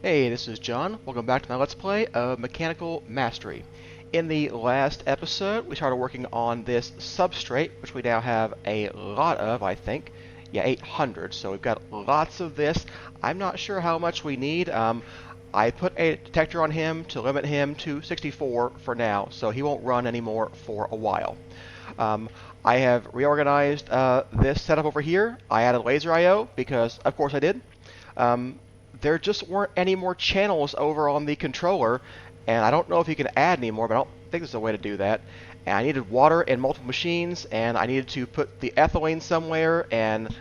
Hey, this is John. Welcome back to my Let's Play of Mechanical Mastery. In the last episode, we started working on this substrate, which we now have a lot of, I think. Yeah, 800, so we've got lots of this. I'm not sure how much we need. I put a detector on him to limit him to 64 for now, so he won't run anymore for a while. Um, I have reorganized this setup over here. I added laser I/O because, of course, I did. Um, there just weren't any more channels over on the controller, and I don't know if you can add any more, but I don't think there's a way to do that. And I needed water in multiple machines, and I needed to put the ethylene somewhere, and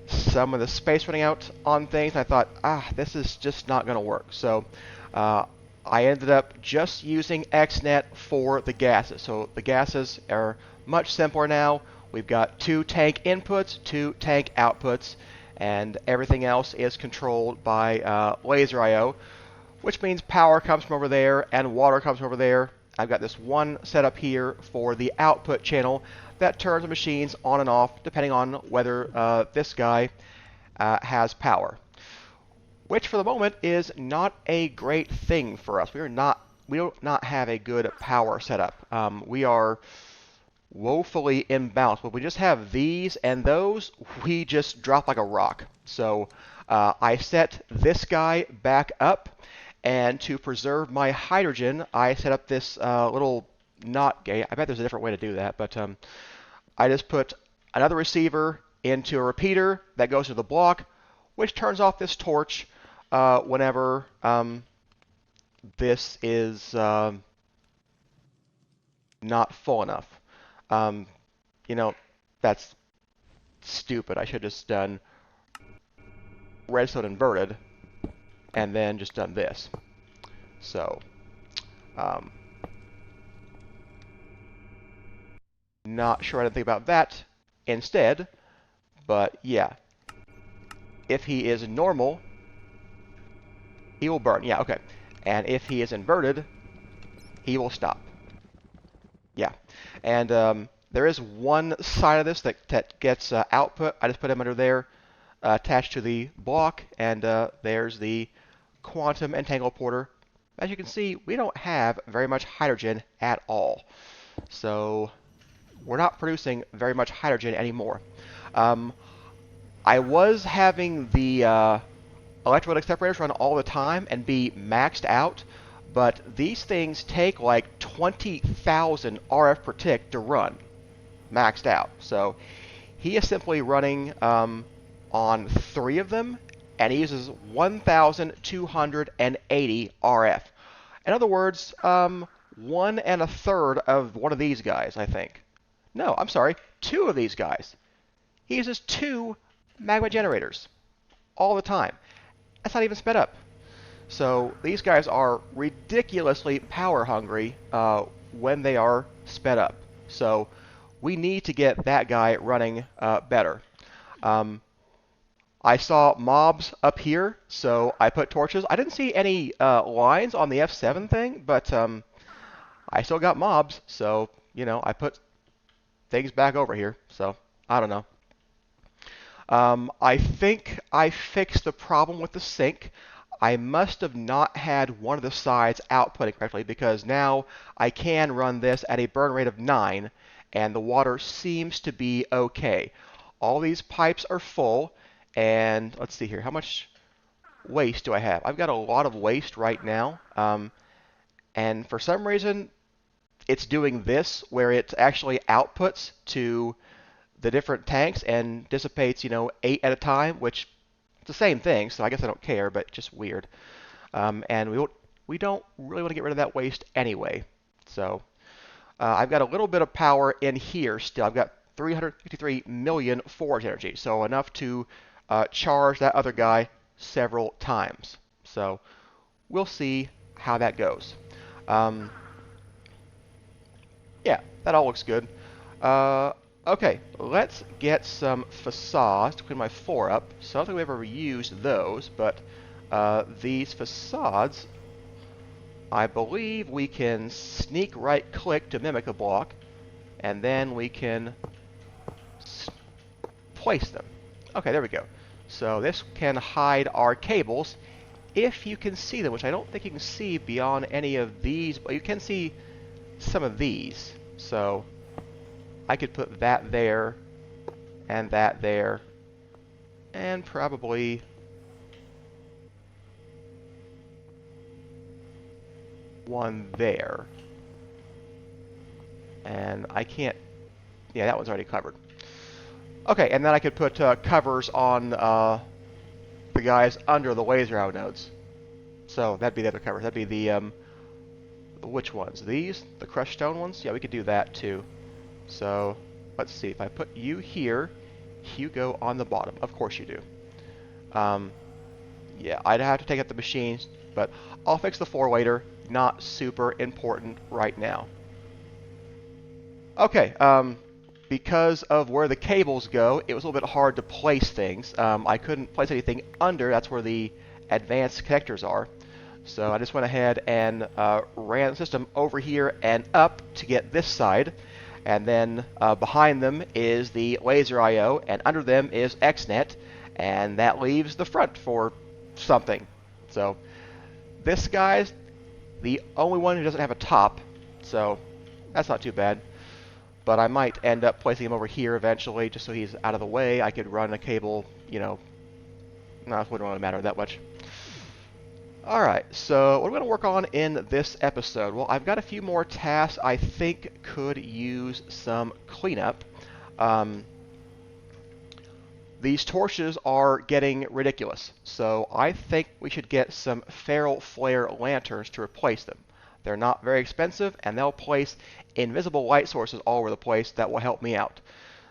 some of the space running out on things. And I thought, this is just not going to work. So I ended up just using XNet for the gases. So the gases are much simpler now. We've got 2 tank inputs, 2 tank outputs, and everything else is controlled by laser I/O, which means power comes from over there and water comes from over there. I've got this one setup here for the output channel that turns the machines on and off depending on whether this guy has power, which for the moment is not a great thing for us. We do not have a good power setup. We are woefully imbalanced. But we just have these and those, we just drop like a rock. So I set this guy back up, and to preserve my hydrogen, I set up this little NOT gate. I bet there's a different way to do that, but I just put another receiver into a repeater that goes to the block, which turns off this torch whenever this is not full enough. Um, you know, that's stupid. I should have just done redstone inverted and then just done this. So, um, not sure I didn't think about that instead, but yeah. If he is normal, he will burn. Yeah, okay. And if he is inverted, he will stop. Yeah. And there is one side of this that gets output. I just put him under there, attached to the block, and there's the quantum entangle porter. As you can see, we don't have very much hydrogen at all. So we're not producing very much hydrogen anymore. I was having the electrolytic separators run all the time and be maxed out, but these things take like 20,000 RF per tick to run, maxed out. So he is simply running on 3 of them, and he uses 1,280 RF. In other words, 1 1/3 of one of these guys, I think. No, I'm sorry, 2 of these guys. He uses 2 magma generators all the time. That's not even sped up. So these guys are ridiculously power hungry when they are sped up. So we need to get that guy running better. I saw mobs up here, so I put torches. I didn't see any lines on the F7 thing, but I still got mobs, so I put things back over here. So I don't know. I think I fixed the problem with the sink. I must have not had one of the sides outputting correctly, because now I can run this at a burn rate of 9, and the water seems to be okay. All these pipes are full, and let's see here. How much waste do I have? I've got a lot of waste right now, and for some reason it's doing this where it actually outputs to the different tanks and dissipates, 8 at a time, which it's the same thing, so I guess I don't care, but just weird. And we don't really want to get rid of that waste anyway. So I've got a little bit of power in here still. I've got 353 million forge energy, so enough to charge that other guy several times. So we'll see how that goes. Yeah, that all looks good. Okay, let's get some facades to clean my 4 up. So I don't think we've ever used those, but these facades, I believe we can sneak right click to mimic a block, and then we can place them. Okay, there we go. So this can hide our cables if you can see them, which I don't think you can see beyond any of these, but you can see some of these. So I could put that there, and probably one there. And I can't, yeah, that one's already covered. Okay, and then I could put covers on the guys under the laser arrow nodes. So that'd be the other covers. That'd be the which ones? These? The crushed stone ones? Yeah, we could do that too. So let's see. If I put you here, you go on the bottom. Of course you do. Yeah, I'd have to take out the machines, but I'll fix the floor later. Not super important right now. Okay, because of where the cables go, it was a little bit hard to place things. I couldn't place anything under. That's where the advanced connectors are. So I just went ahead and ran the system over here and up to get this side. And then behind them is the laser I/O, and under them is XNet, and that leaves the front for something. So this guy's the only one who doesn't have a top, so that's not too bad. But I might end up placing him over here eventually, just so he's out of the way. I could run a cable, you know. No, it wouldn't really matter that much. Alright, so what are we going to work on in this episode? Well, I've got a few more tasks I think could use some cleanup. These torches are getting ridiculous, so I think we should get some feral flare lanterns to replace them. They're not very expensive, and they'll place invisible light sources all over the place that will help me out.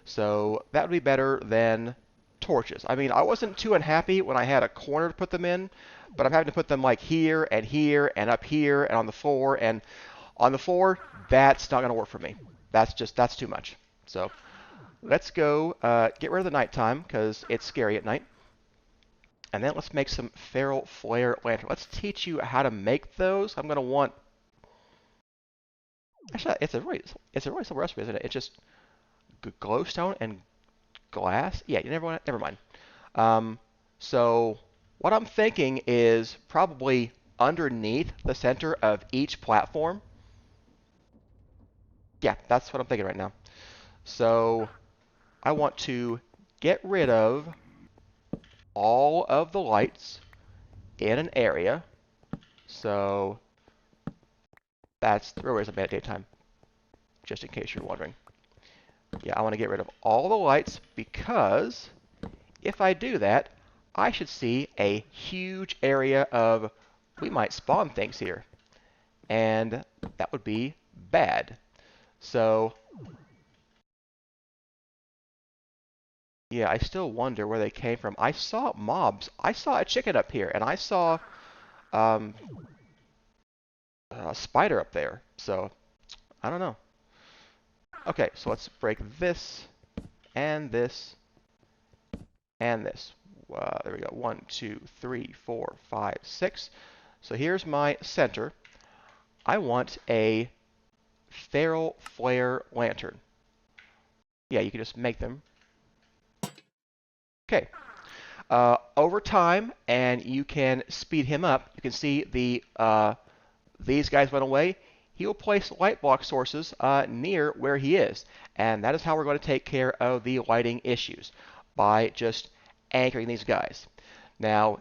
So that would be better than torches. I mean, I wasn't too unhappy when I had a corner to put them in, but I'm having to put them like here and up here and on the floor. And on the floor, that's not going to work for me. That's too much. So let's go get rid of the nighttime because it's scary at night. And then let's make some feral flare lantern. Let's teach you how to make those. I'm going to want... Actually, it's a really simple recipe, isn't it? It's just glowstone and glass. Yeah, never mind. So what I'm thinking is probably underneath the center of each platform. Yeah, that's what I'm thinking right now. So I want to get rid of all of the lights in an area. So that's where is it at daytime, just in case you're wondering. Yeah, I want to get rid of all the lights because if I do that, I should see a huge area of, we might spawn things here, and that would be bad. So yeah, I still wonder where they came from. I saw mobs. I saw a chicken up here, and I saw a spider up there. So I don't know. Okay, so let's break this and this and this. There we go. 1, 2, 3, 4, 5, 6. So here's my center. I want a feral flare lantern. Yeah, you can just make them. Okay. Over time, and you can speed him up. You can see these guys went away. He will place light block sources near where he is, and that is how we're going to take care of the lighting issues, by just anchoring these guys. Now,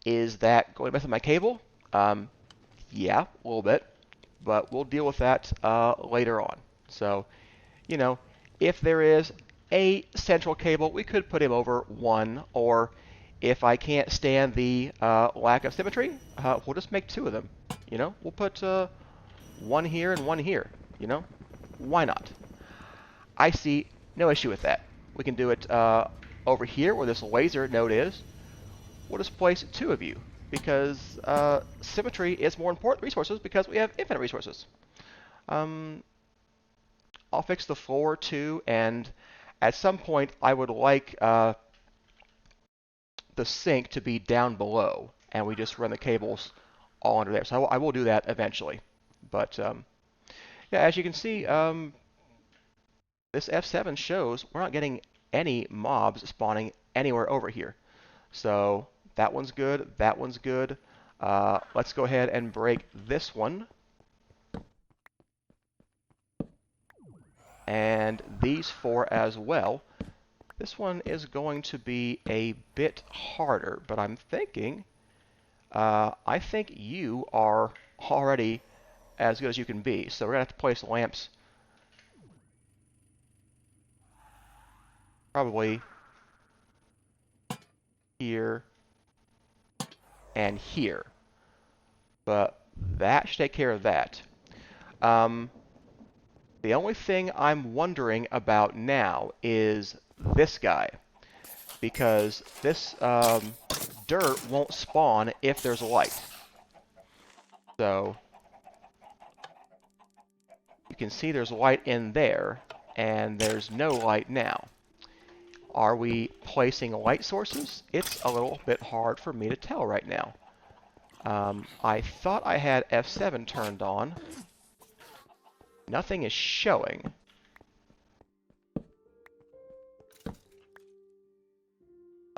is that going to mess with my cable? Yeah, a little bit, but we'll deal with that later on. So, you know, if there is a central cable, we could put him over one, or if I can't stand the lack of symmetry, we'll just make 2 of them. You know, we'll put one here and one here. You know, why not? I see no issue with that. We can do it over here where this laser node is. We'll just place 2 of you because symmetry is more important resources because we have infinite resources. I'll fix the floor too, and at some point I would like the sink to be down below, and we just run the cables all under there. So I will do that eventually. But yeah, as you can see, this F7 shows we're not getting any mobs spawning anywhere over here. So That one's good. That one's good. Let's go ahead and break this one. And these 4 as well. This one is going to be a bit harder, but I'm thinking, I think you are already as good as you can be. So we're going to have to place lamps probably here and here. But that should take care of that. The only thing I'm wondering about now is this guy. Because this dirt won't spawn if there's light. So you can see there's light in there, and there's no light now. Are we placing light sources? It's a little bit hard for me to tell right now. I thought I had F7 turned on. Nothing is showing.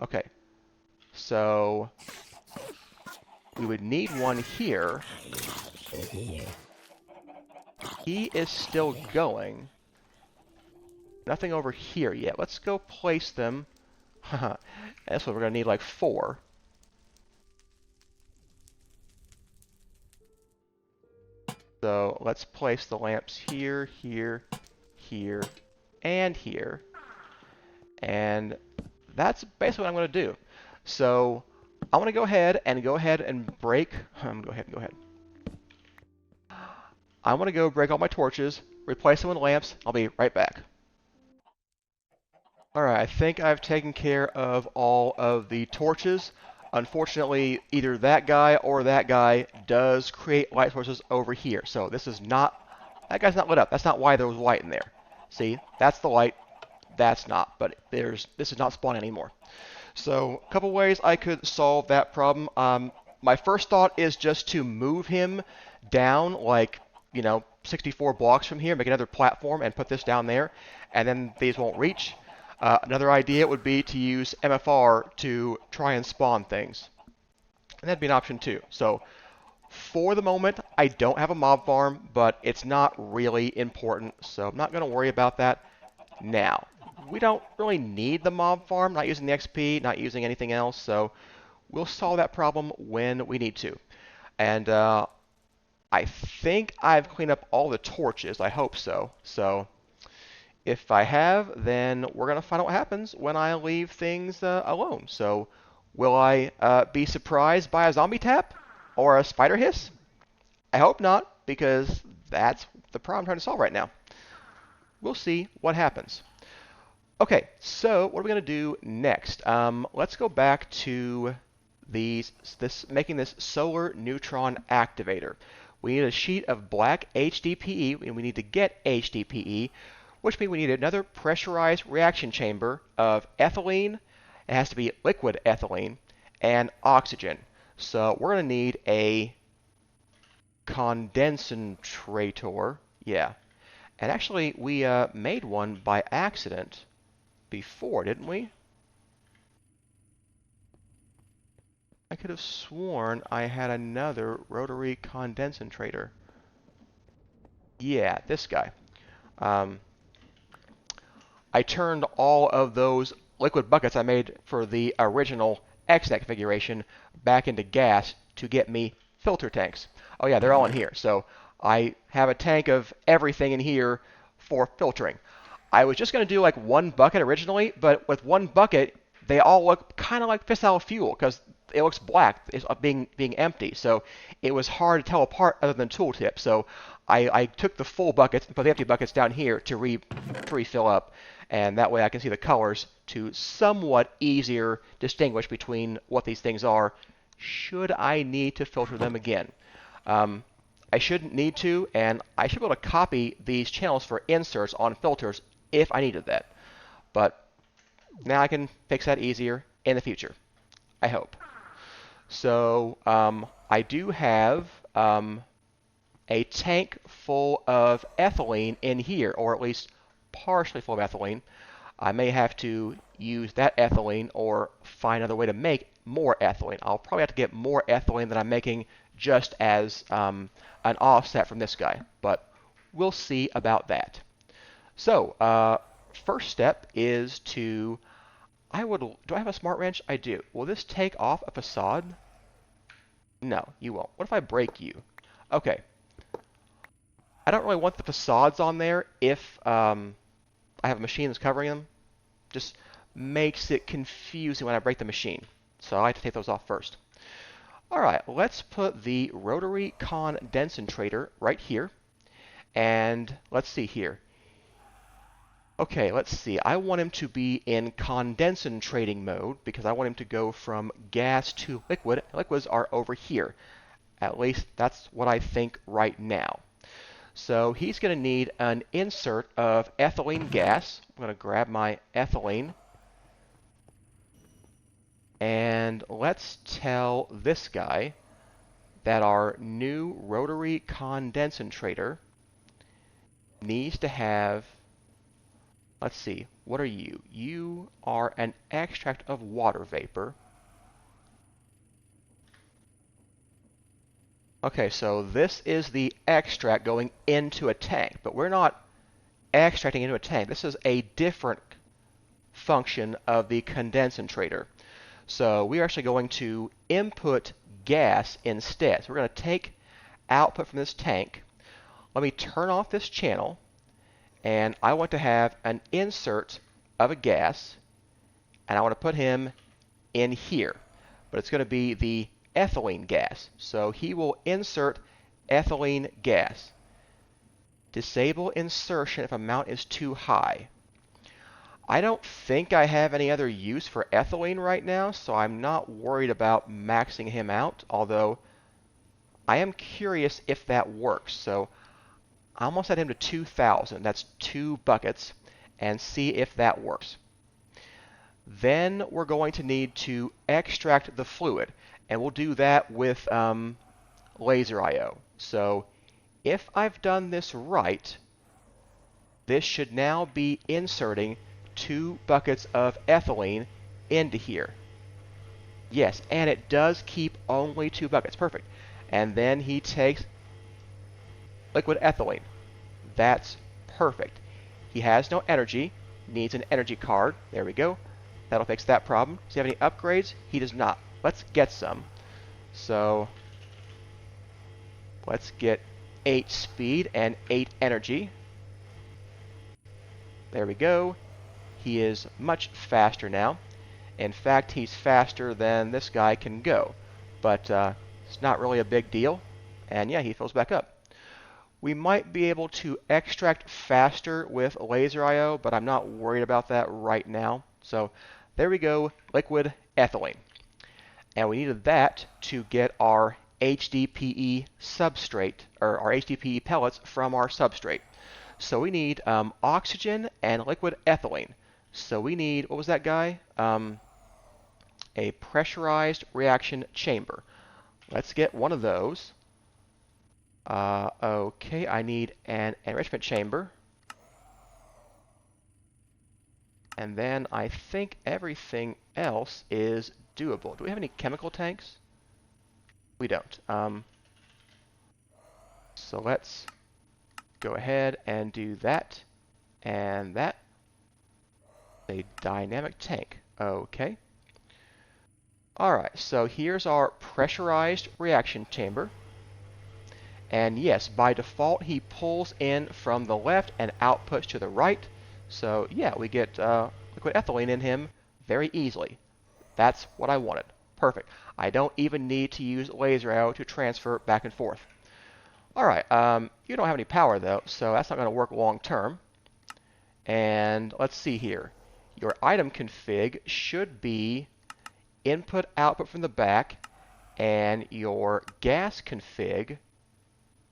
Okay, so we would need one here. He is still going. Nothing over here yet. Let's go place them. That's what we're going to need, like 4. So let's place the lamps here, here, here, and here. And that's basically what I'm going to do. So I want to go ahead and break. Go ahead. I want to go break all my torches, replace them with lamps. I'll be right back. Alright, I think I've taken care of all of the torches. Unfortunately, either that guy or that guy does create light sources over here. So this is not, that guy's not lit up. That's not why there was light in there. See, that's the light, that's not. But this is not spawning anymore. So a couple ways I could solve that problem. My first thought is just to move him down like, 64 blocks from here, make another platform and put this down there, and then these won't reach. Another idea would be to use MFR to try and spawn things. And that'd be an option too. So for the moment, I don't have a mob farm, but it's not really important, so I'm not going to worry about that now. We don't really need the mob farm, not using the XP, not using anything else, so we'll solve that problem when we need to. And I think I've cleaned up all the torches. I hope so. So if I have, then we're going to find out what happens when I leave things alone. So will I be surprised by a zombie tap or a spider hiss? I hope not, because that's the problem I'm trying to solve right now. We'll see what happens. Okay, so what are we going to do next? Let's go back to making this solar neutron activator. We need a sheet of black HDPE, and we need to get HDPE, which means we need another pressurized reaction chamber of ethylene. It has to be liquid ethylene and oxygen. So we're going to need a condensator. Yeah. And actually, we made one by accident before, didn't we? I could have sworn I had another rotary condensator. Yeah, this guy. I turned all of those liquid buckets I made for the original XNet configuration back into gas to get me filter tanks. Oh yeah, they're all in here. So I have a tank of everything in here for filtering. I was just going to do like one bucket originally, but with one bucket, they all look kind of like fissile fuel because it looks black, it's being empty. So it was hard to tell apart other than tooltip. So I took the full buckets and put the empty buckets down here to refill up. And that way I can see the colors to somewhat easier distinguish between what these things are should I need to filter them again. I shouldn't need to, and I should be able to copy these channels for inserts on filters if I needed that. But now I can fix that easier in the future, I hope. So I do have a tank full of ethylene in here, or at least partially full of ethylene. I may have to use that ethylene or find another way to make more ethylene. I'll probably have to get more ethylene than I'm making just as an offset from this guy, but we'll see about that. So, first step is to, do I have a smart wrench? I do. Will this take off a facade? No, you won't. What if I break you? Okay. I don't really want the facades on there if I have a machine that's covering them. Just makes it confusing when I break the machine. So I have to take those off first. Alright, let's put the rotary condensator right here. And let's see here. Okay, let's see. I want him to be in condensating mode because I want him to go from gas to liquid. Liquids are over here. At least that's what I think right now. So he's going to need an insert of ethylene gas. I'm going to grab my ethylene. And let's tell this guy that our new rotary condensator needs to have, let's see, what are you? You are an extract of water vapor. Okay, so this is the extract going into a tank, but we're not extracting into a tank. This is a different function of the condensator. So we are actually going to input gas instead. So we're going to take output from this tank. Let me turn off this channel, and I want to have an insert of a gas, and I want to put him in here. But it's going to be the ethylene gas. So he will insert ethylene gas. Disable insertion if amount is too high. I don't think I have any other use for ethylene right now, so I'm not worried about maxing him out, although I am curious if that works. So I almost set him to 2,000. That's 2 buckets, and see if that works. Then we're going to need to extract the fluid, and we'll do that with laser I/O. So if I've done this right, this should now be inserting 2 buckets of ethylene into here. Yes, and it does keep only 2 buckets. Perfect. And then he takes liquid ethylene. That's perfect. He has no energy. Needs an energy card. There we go. That'll fix that problem. Does he have any upgrades? He does not. Let's get some. So let's get 8 speed and 8 energy. There we go. He is much faster now. In fact, he's faster than this guy can go. But it's not really a big deal. And yeah, he fills back up. We might be able to extract faster with laser I/O, but I'm not worried about that right now. So there we go, liquid ethylene. And we needed that to get our HDPE substrate, or our HDPE pellets from our substrate. So we need oxygen and liquid ethylene. So we need, what was that guy? A pressurized reaction chamber. Let's get one of those. Okay, I need an enrichment chamber. And then I think everything else is doable. Do we have any chemical tanks? We don't. So let's go ahead and do that and that. A dynamic tank. Okay. Alright, so here's our pressurized reaction chamber. And yes, by default, he pulls in from the left and outputs to the right. So yeah, we get liquid ethylene in him very easily. That's what I wanted. Perfect. I don't even need to use laser I/O to transfer back and forth. Alright, you don't have any power though, so that's not going to work long term. And let's see here. Your item config should be input output from the back, and your gas config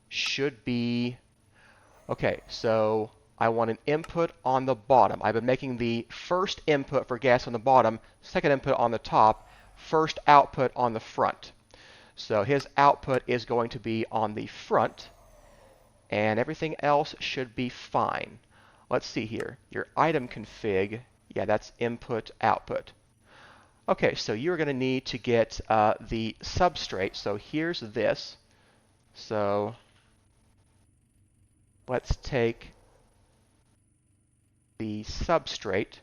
should be, okay, so I want an input on the bottom. I've been making the first input for gas on the bottom, second input on the top, first output on the front. So his output is going to be on the front, and everything else should be fine. Let's see here. Your item config, Yeah, that's input, output. Okay, so you're going to need to get the substrate. So here's this. So let's take the substrate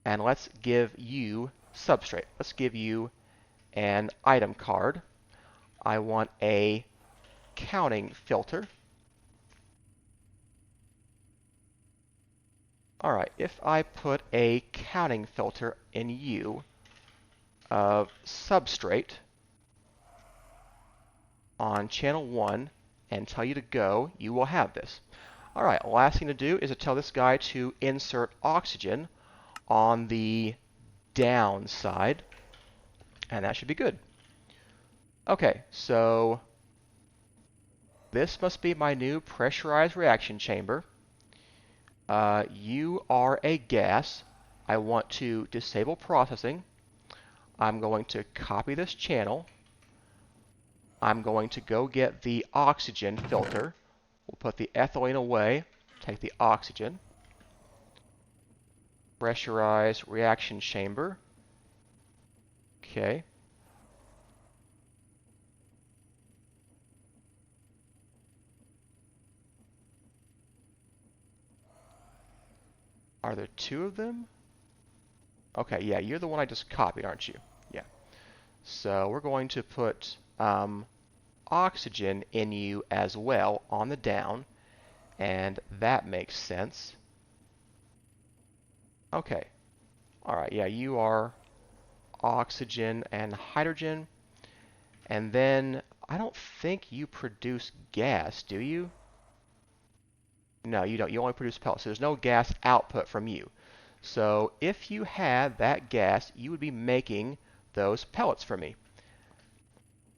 and let's give you substrate. Let's give you an item card. I want a counting filter. Alright, if I put a counting filter in U of substrate on channel 1 and tell you to go, you will have this. Alright, last thing to do is to tell this guy to insert oxygen on the down side, and that should be good. Okay, so this must be my new pressurized reaction chamber. You are a gas. I want to disable processing. I'm going to copy this channel. I'm going to go get the oxygen filter. We'll put the ethylene away, take the oxygen. Pressurized reaction chamber. Okay. Are there two of them? Okay, yeah, you're the one I just copied, aren't you? Yeah. So we're going to put oxygen in you as well on the down, and that makes sense. Okay. Alright, yeah, you are oxygen and hydrogen. And then, I don't think you produce gas, do you? No, you don't. You only produce pellets. So there's no gas output from you. So if you had that gas, you would be making those pellets for me.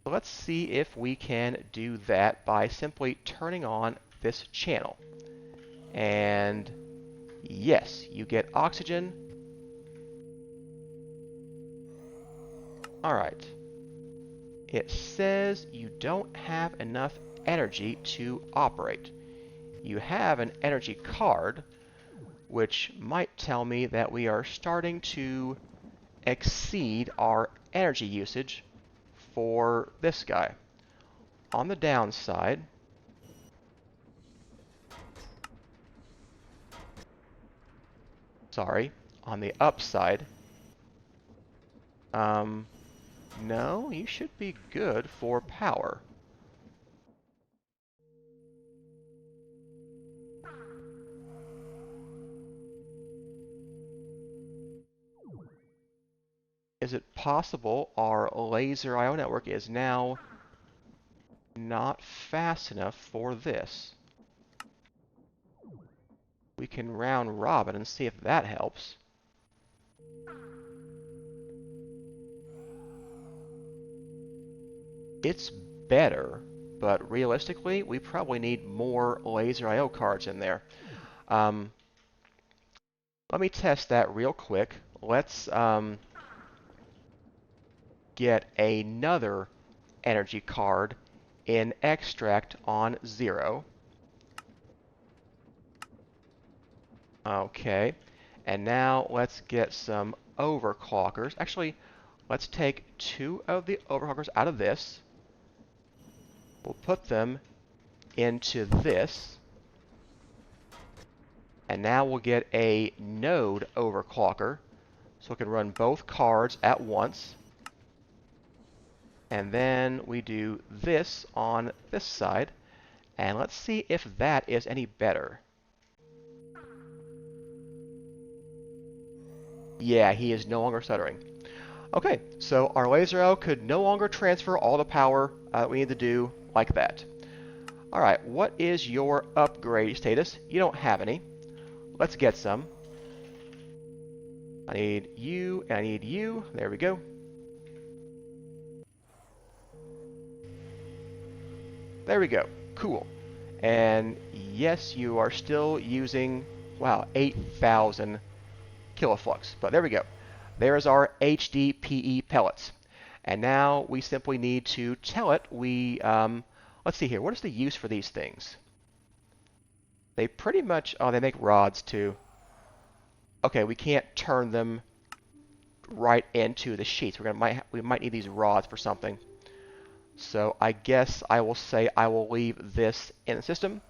So let's see if we can do that by simply turning on this channel. And yes, you get oxygen. Alright. It says you don't have enough energy to operate. You have an energy card, which might tell me that we are starting to exceed our energy usage for this guy. On the downside, sorry, on the upside, no, you should be good for power. Is it possible our laser IO network is now not fast enough for this? We can round robin and see if that helps. It's better, but realistically, we probably need more laser IO cards in there. Let me test that real quick. Let's get another energy card in extract on 0. Okay, and now let's get some overclockers. Actually, let's take 2 of the overclockers out of this. We'll put them into this. And now we'll get a node overclocker, so we can run both cards at once. And then we do this on this side, and let's see if that is any better. Yeah, he is no longer stuttering. Okay, so our laser arrow could no longer transfer all the power we need to do like that. Alright, what is your upgrade status? You don't have any. Let's get some. I need you, and I need you. There we go. There we go. Cool. And yes, you are still using, wow, 8,000 kiloflux. But there we go. There's our HDPE pellets. And now we simply need to tell it let's see here. What is the use for these things? They pretty much, oh, they make rods too. Okay, we can't turn them right into the sheets. We might need these rods for something. So I guess I will say I will leave this in the system.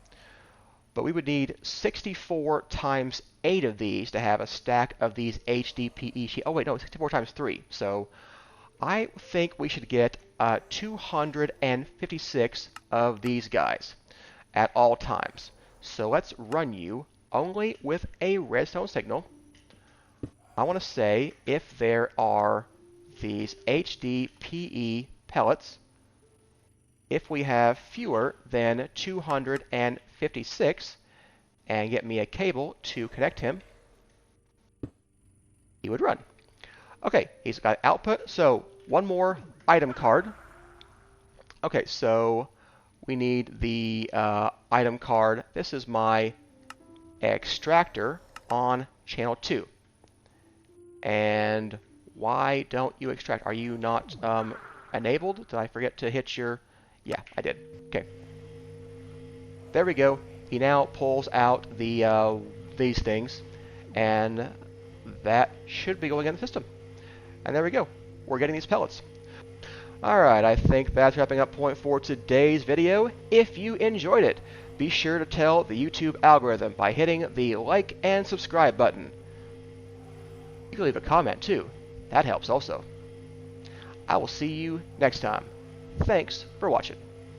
But we would need 64 times 8 of these to have a stack of these HDPE sheets. Oh wait, no, 64 times 3. So I think we should get 256 of these guys at all times. So let's run you only with a redstone signal. I want to say if there are these HDPE pellets, if we have fewer than 256, and get me a cable to connect him, he would run. Okay, he's got output, so one more item card. Okay, so we need the item card. This is my extractor on channel 2. And why don't you extract? Are you not enabled? Did I forget to hit your... Yeah, I did. Okay. There we go. He now pulls out these things, and that should be going in the system. And there we go. We're getting these pellets. Alright, I think that's wrapping up point for today's video. If you enjoyed it, be sure to tell the YouTube algorithm by hitting the like and subscribe button. You can leave a comment too. That helps also. I will see you next time. Thanks for watching.